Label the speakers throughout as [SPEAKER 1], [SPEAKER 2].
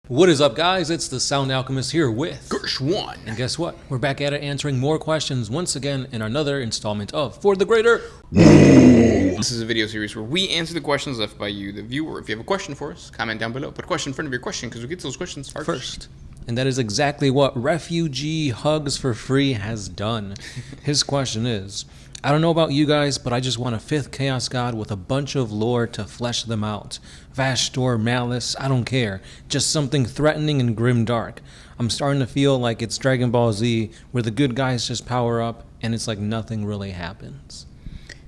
[SPEAKER 1] What is up, guys? It's the Sound Alchemist here with
[SPEAKER 2] Gersh1.
[SPEAKER 1] And guess what? We're back at it answering more questions once again in another installment of For the Greater.
[SPEAKER 2] This is a video series where we answer the questions left by you, the viewer. If you have a question for us, comment down below. Put a question in front of your question because we get those questions first.
[SPEAKER 1] And that is exactly what Refugee Hugs for Free has done. His question is, I don't know about you guys, but I just want a 5th Chaos God with a bunch of lore to flesh them out. Vashtor, Malice, I don't care. Just something threatening and grimdark. I'm starting to feel like it's Dragon Ball Z, where the good guys just power up, and it's like nothing really happens.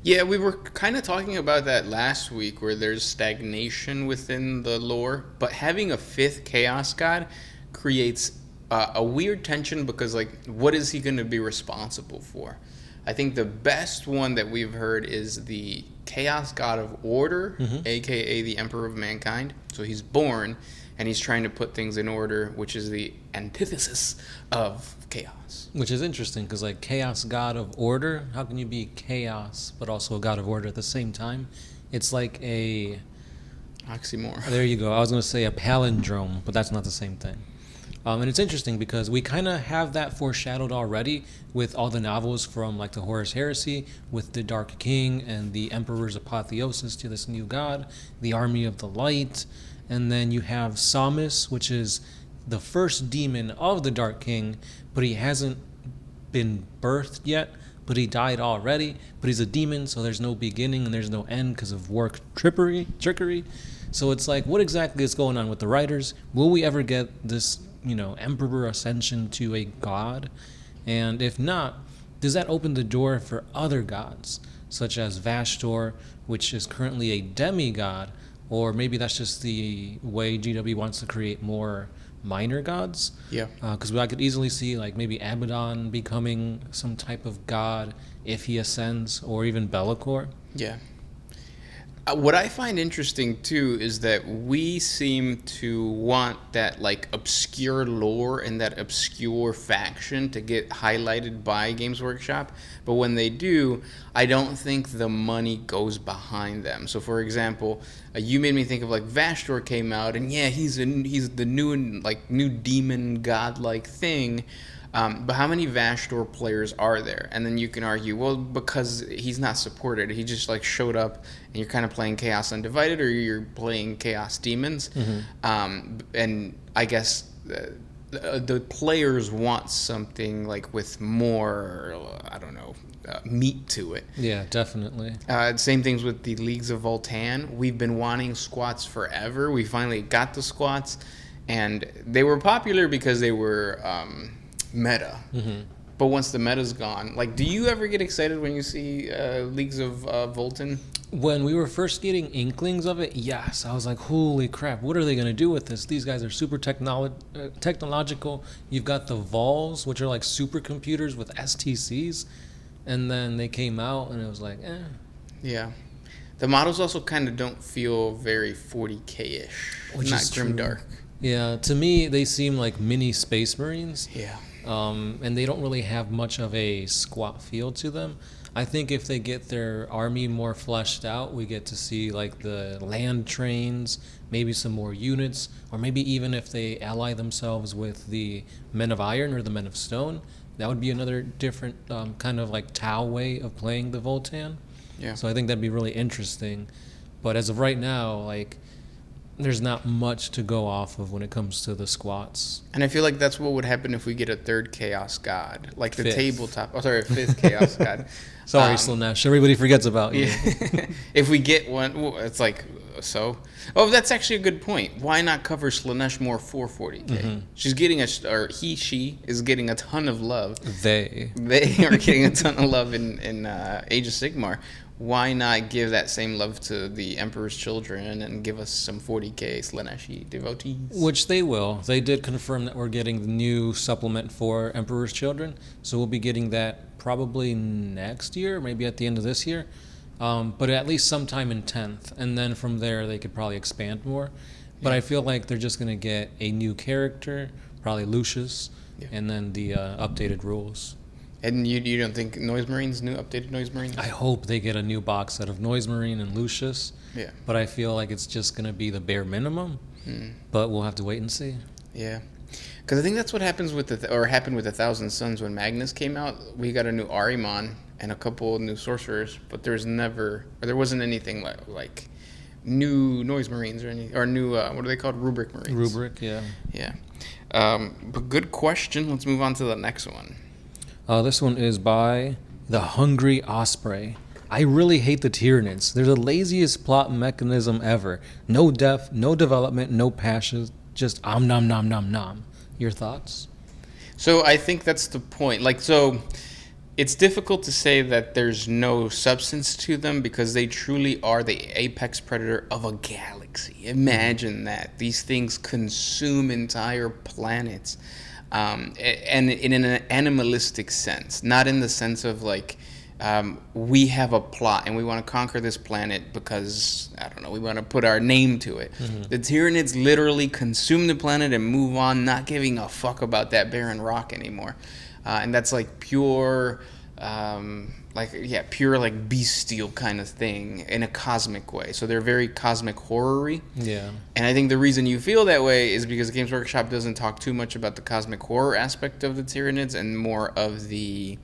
[SPEAKER 2] Yeah, we were kind of talking about that last week, where there's stagnation within the lore, but having a 5th Chaos God creates a weird tension because, like, what is he going to be responsible for? I think the best one that we've heard is the Chaos God of Order, aka the Emperor of Mankind. So he's born, and he's trying to put things in order, which is the antithesis of chaos.
[SPEAKER 1] Which is interesting, because like Chaos God of Order, how can you be chaos but also a God of Order at the same time? It's like a...
[SPEAKER 2] Oxymoron.
[SPEAKER 1] There you go. I was going to say a palindrome, but that's not the same thing. And it's interesting because we kind of have that foreshadowed already with all the novels from like the Horus Heresy, with the Dark King and the Emperor's apotheosis to this new god, the Army of the Light, and then you have Samus, which is the first demon of the Dark King, but he hasn't been birthed yet, but he died already, but he's a demon, so there's no beginning and there's no end because of work trickery. So it's like, what exactly is going on with the writers? Will we ever get this, Emperor ascension to a god? And if not, does that open the door for other gods, such as Vashtor, which is currently a demigod, or maybe that's just the way GW wants to create more minor gods?
[SPEAKER 2] Yeah.
[SPEAKER 1] Because I could easily see like maybe Abaddon becoming some type of god if he ascends, or even Be'lakor.
[SPEAKER 2] Yeah. What I find interesting, too, is that we seem to want that, like, obscure lore and that obscure faction to get highlighted by Games Workshop. But when they do, I don't think the money goes behind them. So, for example, you made me think of, like, Vashtor came out, and yeah, he's the new demon godlike thing. But how many Vashtor players are there? And then you can argue, well, because he's not supported. He just like showed up, and you're kind of playing Chaos Undivided, or you're playing Chaos Demons. And I guess the players want something like with more, I don't know, meat to it.
[SPEAKER 1] Yeah, definitely.
[SPEAKER 2] Same things with the Leagues of Voltan. We've been wanting squats forever. We finally got the squats, and they were popular because they were... meta. But once the meta's gone, like, do you ever get excited when you see Leagues of Voltan?
[SPEAKER 1] When we were first getting inklings of it, yes. I was like, holy crap, what are they going to do with this? These guys are super technological. You've got the Vols, which are like supercomputers with STCs. And then they came out, and it was like, eh.
[SPEAKER 2] Yeah. The models also kind of don't feel very 40K-ish.
[SPEAKER 1] Which
[SPEAKER 2] not
[SPEAKER 1] is
[SPEAKER 2] grimdark.
[SPEAKER 1] Yeah, to me, they seem like mini Space Marines.
[SPEAKER 2] Yeah.
[SPEAKER 1] And they don't really have much of a squat feel to them. I think if they get their army more fleshed out, we get to see like the land trains, maybe some more units, or maybe even if they ally themselves with the Men of Iron or the Men of Stone, that would be another different kind of like Tau way of playing the Voltan.
[SPEAKER 2] Yeah.
[SPEAKER 1] So I think that'd be really interesting. But as of right now, like, there's not much to go off of when it comes to the squats.
[SPEAKER 2] And I feel like that's what would happen if we get a 3rd Chaos God. Like the
[SPEAKER 1] 5th.
[SPEAKER 2] Tabletop. Oh, sorry, a 5th Chaos God.
[SPEAKER 1] Sorry, Slanesh. Everybody forgets about you.
[SPEAKER 2] Yeah. If we get one, well, it's like, so? Oh, that's actually a good point. Why not cover Slanesh more for 40K? She's getting she is getting a ton of love.
[SPEAKER 1] They
[SPEAKER 2] are getting a ton of love in Age of Sigmar. Why not give that same love to the Emperor's Children and give us some 40K Slaneshi devotees?
[SPEAKER 1] Which they will. They did confirm that we're getting the new supplement for Emperor's Children, so we'll be getting that probably next year, maybe at the end of this year, but at least sometime in 10th, and then from there they could probably expand more. But I feel like they're just going to get a new character, probably Lucius, and then the updated rules.
[SPEAKER 2] And you don't think Noise Marines, new updated Noise Marines?
[SPEAKER 1] I hope they get a new box set of Noise Marine and Lucius.
[SPEAKER 2] Yeah.
[SPEAKER 1] But I feel like it's just going to be the bare minimum. But we'll have to wait and see.
[SPEAKER 2] Yeah. Because I think that's what happens with happened with 1,000 Suns when Magnus came out. We got a new Ahriman and a couple of new sorcerers, but there wasn't anything like new Noise Marines or new what are they called? Rubric Marines.
[SPEAKER 1] Rubric, yeah.
[SPEAKER 2] Yeah. But good question. Let's move on to the next one.
[SPEAKER 1] This one is by the Hungry Osprey. I really hate the Tyranids. They're the laziest plot mechanism ever. No depth, no development, no passion, just nom nom nom nom. Your thoughts?
[SPEAKER 2] So I think that's the point. It's difficult to say that there's no substance to them because they truly are the apex predator of a galaxy. Imagine that. These things consume entire planets. And in an animalistic sense, not in the sense of we have a plot and we want to conquer this planet because, I don't know, we want to put our name to it. Mm-hmm. The Tyranids literally consume the planet and move on, not giving a fuck about that barren rock anymore. And that's pure, pure bestial kind of thing in a cosmic way. So they're very cosmic horror-y.
[SPEAKER 1] Yeah.
[SPEAKER 2] And I think the reason you feel that way is because Games Workshop doesn't talk too much about the cosmic horror aspect of the Tyranids and more of the...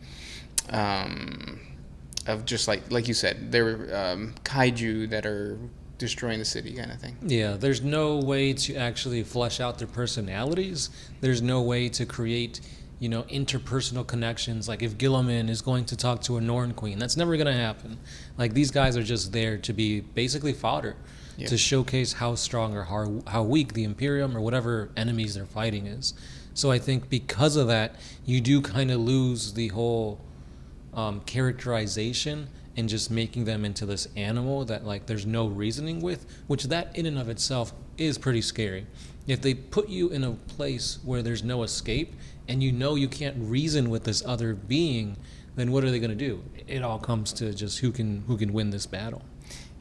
[SPEAKER 2] of just like you said, they're kaiju that are destroying the city kind of thing.
[SPEAKER 1] Yeah, there's no way to actually flesh out their personalities. There's no way to create, interpersonal connections. Like if Gilliman is going to talk to a Norn queen, that's never going to happen. Like these guys are just there to be basically fodder, to showcase how strong or how weak the Imperium or whatever enemies they're fighting is. So I think because of that, you do kind of lose the whole characterization and just making them into this animal that there's no reasoning with, which that in and of itself is pretty scary. If they put you in a place where there's no escape and you can't reason with this other being, then what are they going to do? It all comes to just who can win this battle.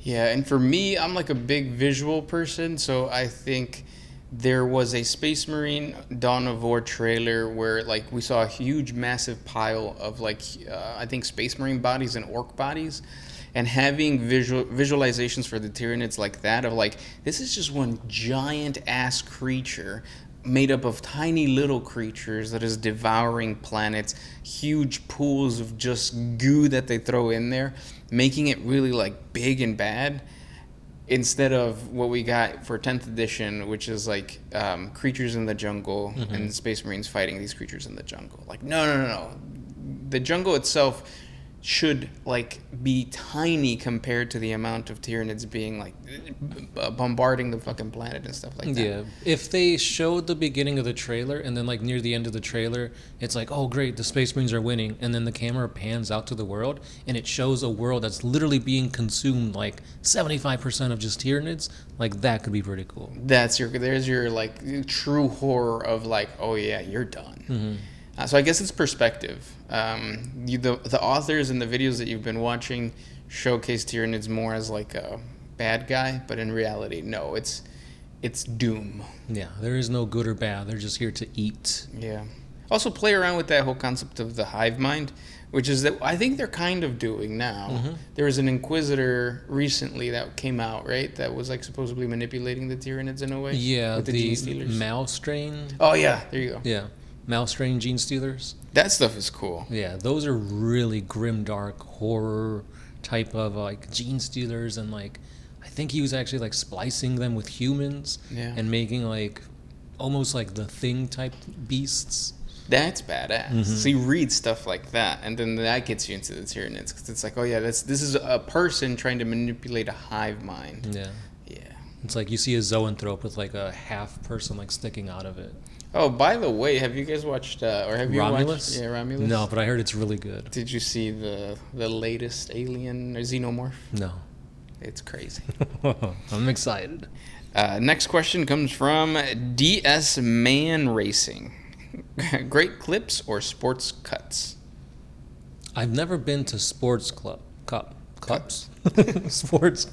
[SPEAKER 2] Yeah, and for me, I'm a big visual person, so I think there was a Space Marine Dawn of War trailer where we saw a huge massive pile of I think Space Marine bodies and Orc bodies, and having visualizations for the Tyranids like that of this is just one giant ass creature made up of tiny little creatures that is devouring planets, huge pools of just goo that they throw in there, making it really big and bad. Instead of what we got for 10th edition, which is creatures in the jungle and Space Marines fighting these creatures in the jungle. No. The jungle itself should be tiny compared to the amount of Tyranids being bombarding the fucking planet and stuff like that.
[SPEAKER 1] Yeah, if they showed the beginning of the trailer and then near the end of the trailer it's oh great, the Space Marines are winning, and then the camera pans out to the world and it shows a world that's literally being consumed 75% of just Tyranids, that could be pretty cool.
[SPEAKER 2] There's your true horror of oh yeah, you're done. Mm-hmm. So I guess it's perspective. The authors and the videos that you've been watching showcase Tyranids more as a bad guy, but in reality, no, it's doom.
[SPEAKER 1] Yeah, there is no good or bad. They're just here to eat.
[SPEAKER 2] Yeah. Also play around with that whole concept of the hive mind, which is that I think they're kind of doing now. Mm-hmm. There was an Inquisitor recently that came out, right? That was supposedly manipulating the Tyranids in a way.
[SPEAKER 1] Yeah,
[SPEAKER 2] with the gene stealers.
[SPEAKER 1] Malstrain.
[SPEAKER 2] Oh yeah, there you go.
[SPEAKER 1] Yeah. Malstrain gene stealers.
[SPEAKER 2] That stuff is cool.
[SPEAKER 1] Yeah, those are really grim, dark horror type of gene stealers, and I think he was actually splicing them with humans and making almost the Thing type beasts.
[SPEAKER 2] That's badass. Mm-hmm. So you read stuff like that, and then that gets you into the Tyranids because it's oh yeah, this is a person trying to manipulate a hive mind.
[SPEAKER 1] Yeah. It's you see a zoanthrope with a half person sticking out of it.
[SPEAKER 2] Oh, by the way, have you guys watched or have you
[SPEAKER 1] Romulus?
[SPEAKER 2] Watched Romulus?
[SPEAKER 1] No, but I heard it's really good.
[SPEAKER 2] Did you see the latest Alien or Xenomorph?
[SPEAKER 1] No.
[SPEAKER 2] It's crazy.
[SPEAKER 1] I'm excited.
[SPEAKER 2] Next question comes from DS Man Racing. Great clips or sports cuts?
[SPEAKER 1] I've never been to sports cups. Sports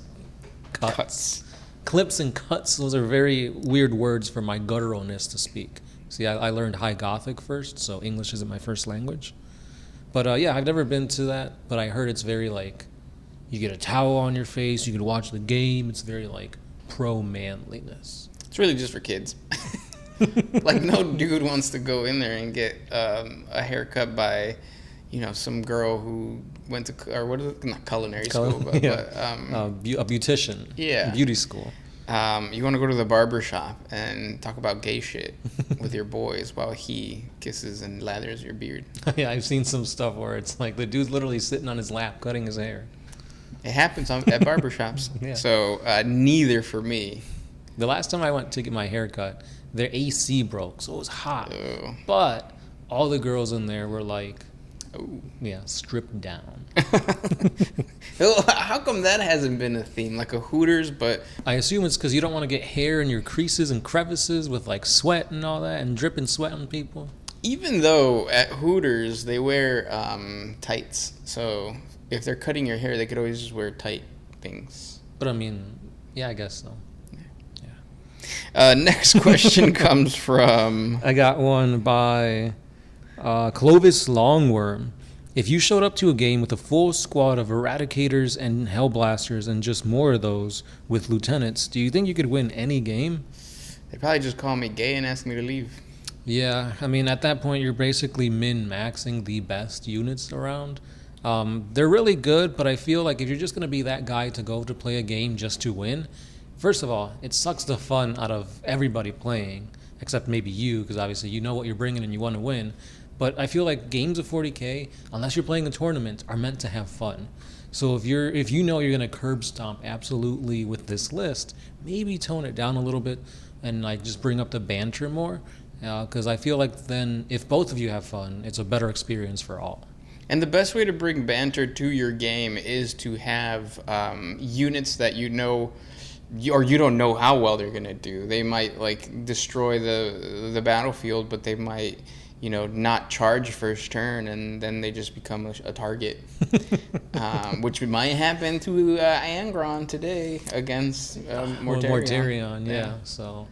[SPEAKER 1] cuts. Clips and cuts, those are very weird words for my gutturalness to speak. See, I learned High Gothic first, so English isn't my first language. But yeah, I've never been to that, but I heard it's very you get a towel on your face, you can watch the game, it's very pro-manliness.
[SPEAKER 2] It's really just for kids. Like, no dude wants to go in there and get a haircut by, some girl who went to, or what is it? Not culinary school, but,
[SPEAKER 1] yeah.
[SPEAKER 2] but
[SPEAKER 1] A beautician.
[SPEAKER 2] Yeah.
[SPEAKER 1] Beauty school.
[SPEAKER 2] You want to go to the barber shop and talk about gay shit with your boys while he kisses and lathers your beard.
[SPEAKER 1] Yeah, I've seen some stuff where it's like the dude's literally sitting on his lap cutting his hair.
[SPEAKER 2] It happens at barber shops.
[SPEAKER 1] Yeah.
[SPEAKER 2] So neither for me.
[SPEAKER 1] The last time I went to get my hair cut, their AC broke, so it was hot.
[SPEAKER 2] Oh.
[SPEAKER 1] But all the girls in there were like,
[SPEAKER 2] Oh.
[SPEAKER 1] yeah, stripped down.
[SPEAKER 2] How come that hasn't been a theme? Like a Hooters, but...
[SPEAKER 1] I assume it's because you don't want to get hair in your creases and crevices with like sweat and all that and dripping sweat on people.
[SPEAKER 2] Even though at Hooters they wear tights, so if they're cutting your hair, they could always just wear tight things.
[SPEAKER 1] But I mean, yeah, I guess so.
[SPEAKER 2] Next question comes from...
[SPEAKER 1] I got one by Clovis Longworm. If you showed up to a game with a full squad of Eradicators and Hellblasters and just more of those with lieutenants, do you think you could win any game?
[SPEAKER 2] They probably just call me gay and ask me to leave.
[SPEAKER 1] Yeah, I mean, at that point, you're basically min-maxing the best units around. They're really good, but I feel like if you're just going to be that guy to go to play a game just to win, first of all, it sucks the fun out of everybody playing, except maybe you, because obviously you know what you're bringing and you want to win. But I feel like games of 40K, unless you're playing a tournament, are meant to have fun. So if you know you're going to curb stomp absolutely with this list, maybe tone it down a little bit and like just bring up the banter more. Because I feel like then if both of you have fun, it's a better experience for all.
[SPEAKER 2] And the best way to bring banter to your game is to have units that you know, or you don't know how well they're going to do. They might like destroy the battlefield, but they might... not charge first turn, and then they just become a target, which might happen to Angron today against
[SPEAKER 1] Mortarion. Yeah. So,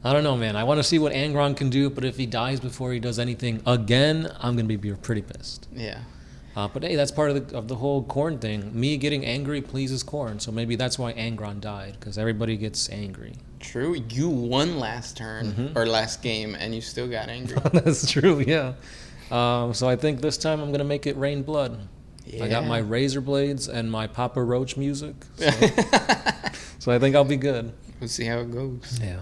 [SPEAKER 1] I don't know, man. I want to see what Angron can do, but if he dies before he does anything again, I'm going to be pretty pissed.
[SPEAKER 2] Yeah.
[SPEAKER 1] But hey, that's part of the whole Khorne thing. Me getting angry pleases Khorne, so maybe that's why Angron died, because everybody gets angry.
[SPEAKER 2] True. You won last turn, or last game, and you still got angry.
[SPEAKER 1] That's true, yeah. So I think this time I'm going to make it rain blood.
[SPEAKER 2] Yeah.
[SPEAKER 1] I got my razor blades and my Papa Roach music, so, so I think I'll be good.
[SPEAKER 2] We'll see how it goes.
[SPEAKER 1] Yeah.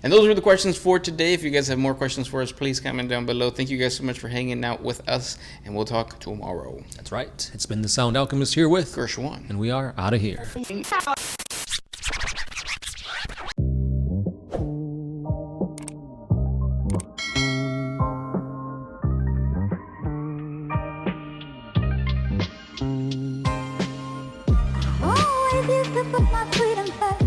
[SPEAKER 2] And those were the questions for today. If you guys have more questions for us, please comment down below. Thank you guys so much for hanging out with us, and we'll talk tomorrow.
[SPEAKER 1] That's right. It's been the Sound Alchemist here with
[SPEAKER 2] Gershwan.
[SPEAKER 1] and we are out of here.
[SPEAKER 3] Always used to put my freedom first.